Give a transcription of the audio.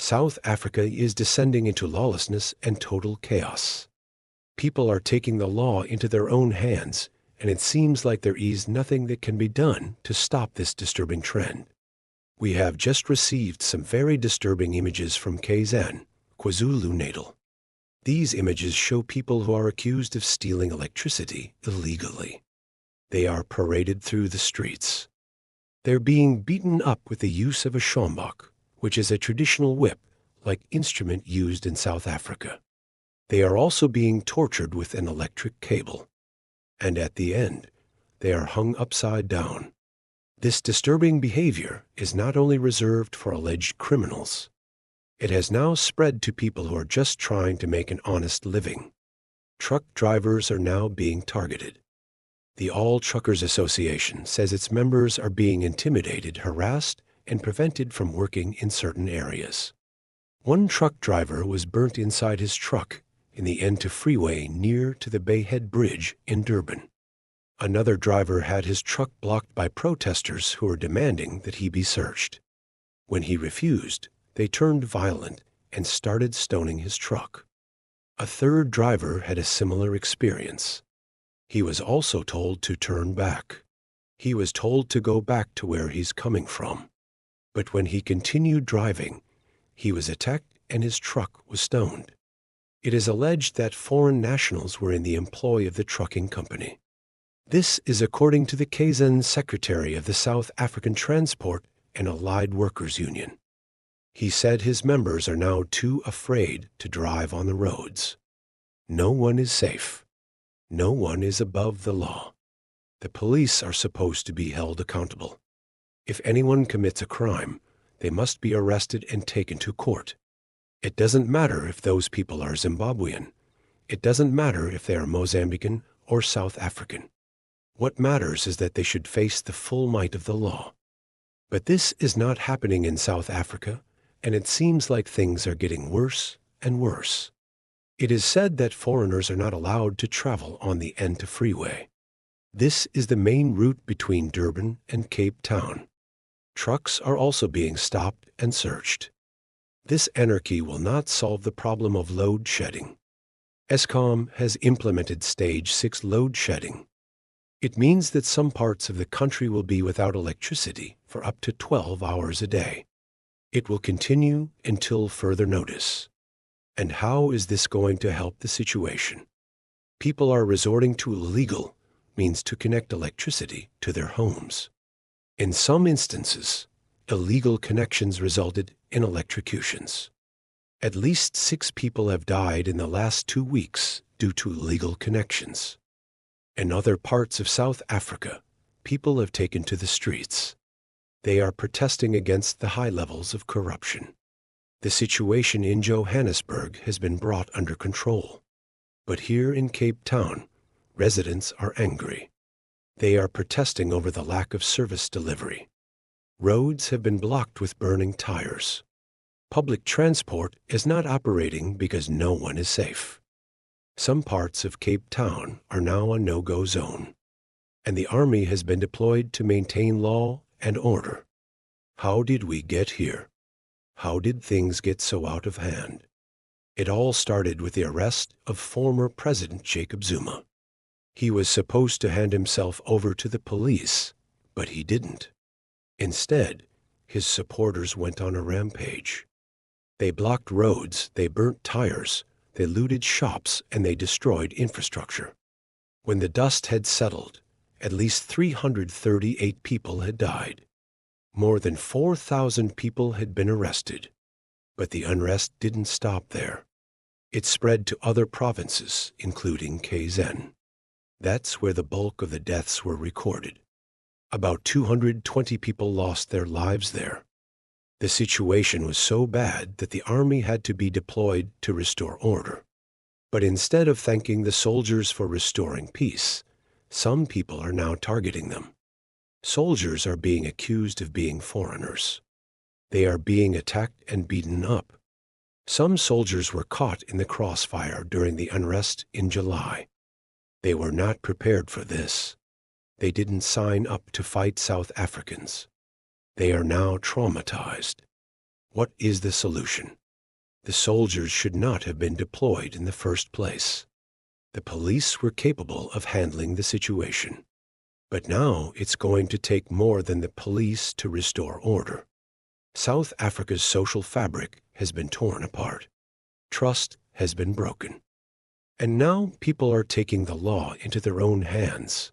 South Africa is descending into lawlessness and total chaos. People are taking the law into their own hands, and it seems like there is nothing that can be done to stop this disturbing trend. We have just received some very disturbing images from KZN, KwaZulu-Natal. These images show people who are accused of stealing electricity illegally. They are paraded through the streets. They're being beaten up with the use of a sjambok, which is a traditional whip-like instrument used in South Africa. They are also being tortured with an electric cable. And at the end, they are hung upside down. This disturbing behavior is not only reserved for alleged criminals. It has now spread to people who are just trying to make an honest living. Truck drivers are now being targeted. The All Truckers Association says its members are being intimidated, harassed, and prevented from working in certain areas. One truck driver was burnt inside his truck in the N2 freeway near to the Bay Head Bridge in Durban. Another driver had his truck blocked by protesters who were demanding that he be searched. When he refused, they turned violent and started stoning his truck. A third driver had a similar experience. He was also told to turn back. He was told to go back to where he's coming from. But when he continued driving, he was attacked and his truck was stoned. It is alleged that foreign nationals were in the employ of the trucking company. This is according to the KZN Secretary of the South African Transport and Allied Workers Union. He said his members are now too afraid to drive on the roads. No one is safe. No one is above the law. The police are supposed to be held accountable. If anyone commits a crime, they must be arrested and taken to court. It doesn't matter if those people are Zimbabwean. It doesn't matter if they are Mozambican or South African. What matters is that they should face the full might of the law. But this is not happening in South Africa, and it seems like things are getting worse and worse. It is said that foreigners are not allowed to travel on the N2 freeway. This is the main route between Durban and Cape Town. Trucks are also being stopped and searched. This anarchy will not solve the problem of load shedding. Eskom has implemented Stage 6 load shedding. It means that some parts of the country will be without electricity for up to 12 hours a day. It will continue until further notice. And how is this going to help the situation? People are resorting to illegal means to connect electricity to their homes. In some instances, illegal connections resulted in electrocutions. At least 6 people have died in the last 2 weeks due to illegal connections. In other parts of South Africa, people have taken to the streets. They are protesting against the high levels of corruption. The situation in Johannesburg has been brought under control. But here in Cape Town, residents are angry. They are protesting over the lack of service delivery. Roads have been blocked with burning tires. Public transport is not operating because no one is safe. Some parts of Cape Town are now a no-go zone, and the army has been deployed to maintain law and order. How did we get here? How did things get so out of hand? It all started with the arrest of former President Jacob Zuma. He was supposed to hand himself over to the police, but he didn't. Instead, his supporters went on a rampage. They blocked roads, they burnt tires, they looted shops, and they destroyed infrastructure. When the dust had settled, at least 338 people had died. More than 4,000 people had been arrested. But the unrest didn't stop there. It spread to other provinces, including KZN. That's where the bulk of the deaths were recorded. About 220 people lost their lives there. The situation was so bad that the army had to be deployed to restore order. But instead of thanking the soldiers for restoring peace, some people are now targeting them. Soldiers are being accused of being foreigners. They are being attacked and beaten up. Some soldiers were caught in the crossfire during the unrest in July. They were not prepared for this. They didn't sign up to fight South Africans. They are now traumatized. What is the solution? The soldiers should not have been deployed in the first place. The police were capable of handling the situation. But now it's going to take more than the police to restore order. South Africa's social fabric has been torn apart. Trust has been broken. And now people are taking the law into their own hands.